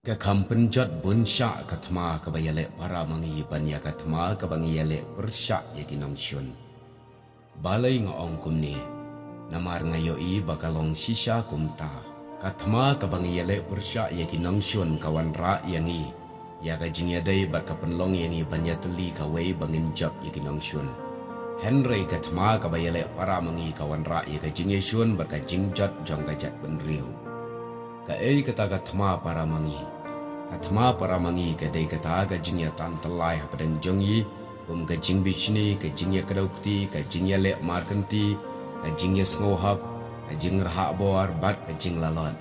Ka kampenjat bunsya katma kabayale para mangi banya katma kabangiyale persya yakinong syun. Balay nga ong kumni, namar ngayoi bakalong sisya kumta. Katma kabangiyale persya yakinong syun kawan ra yangi. Ya kajingyaday barkapenlong yangi banya teli kaway banginjap yakinong syun. Henry katma kabayale para mangi kawan ra yakajingye syun barkajingjat jong kajat benriu. Kael kata katma para mangi. Katma para mangi kadai kata kajingya tan telai padang jongi kajing bichni kajingya kadaukti kajingya lek markanti kajingya sengohak kajing rahak boar bat kajing lalot.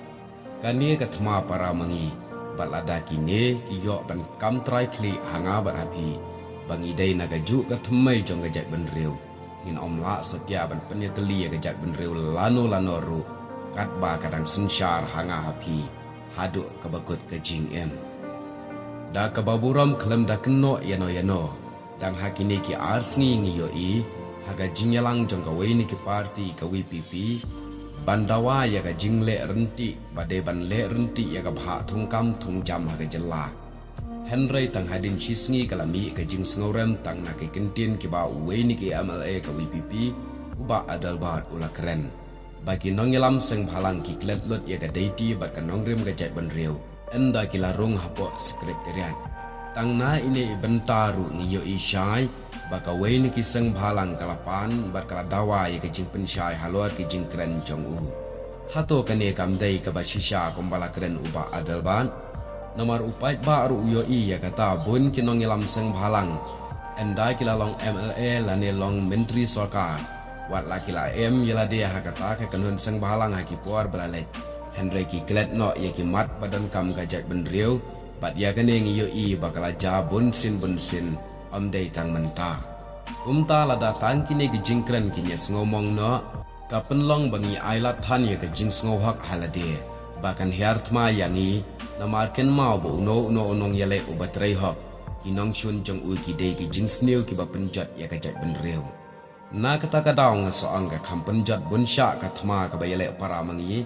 Kani katma para mangi balada kini kiyok ban kam trai kli hanga bat api bangi dai nagaju katmai jong kajat benriu ngin omla setia ban penyeteli kajat benriu lano ru katba kadang sensyar hanga api haduk kabakut kajing em. Da kababuram kelem da keno yano dang hakini ki arsngi ngiyoi haga jingyalang jong kawai ni ki parti kawi pipi bandawa ya ga jingle renti bade ban le renti ya ga bha thungkam thungjam haga jella. Henry tang hadin sisngi kalami ka jing sngoram tang na ki kentin ki ba uwe ni ki MLA kawi pipi uba adalbat ula keren. Bagi nongyelam seng bhalang ki klet lot ya ga deiti bat ka nongrim ga jai benriu enda ki larung hapok sekretariat. Tang na ini bentaru ngiyo isyai baka wei ni ki seng bhalang kalapan bat kala dawa ya ga jing pensyai halor ki jing keren jong u. Hato kane kamdai ka ba shisha kumbala keren uba adalban. Nomor upai baru uyo i ya kata bun ki nongyelam seng bhalang enda ki lalong MLA lane long menteri sarkar. Wat laki la em yala dia hakata ke kanun seng bahalang haki puar belalek. Henry ki klet no ye ki mat badan kam gajak benriu bat ya kene ngiyo i bakala ja bunsin om day tang menta. Umta lada tan kini gijingkren kini ngomong no kapenlong bangi ailat tan ye gijing ngohak halade bahkan hiartma yangi namarken mau bo uno onong yale ubat reihok kinong syun jong u ki day gijing sniu ki bapenjat ya gajak benriu. Na kata kadaung soang ka kampenjat bunsya katma kabayale para mangi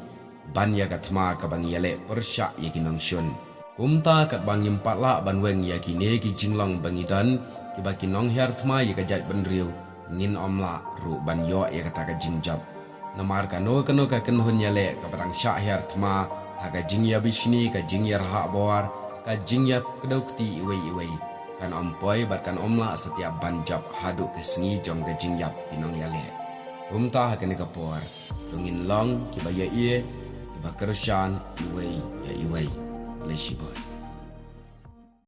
banya katma kabangiyale persya yakinong syun. Kumta kat bangim patla banweng yakine ki jinglong bangidan ki bakinong hertma yakajat benriu ngin omla ru banyo yakata ka jingjab. Namar kano ka kenhun yale ka barang sya hertma haga jingya bishni ka jingya rahak boar ka jingya kedaukti iwei kan ompoi batkan omla setiap banjab haduk kesengi jong ke jingjab kinong yale. Kumta hakene kapor tungin long kibaya iye kiba kersyan iwei ya iwei leshibot.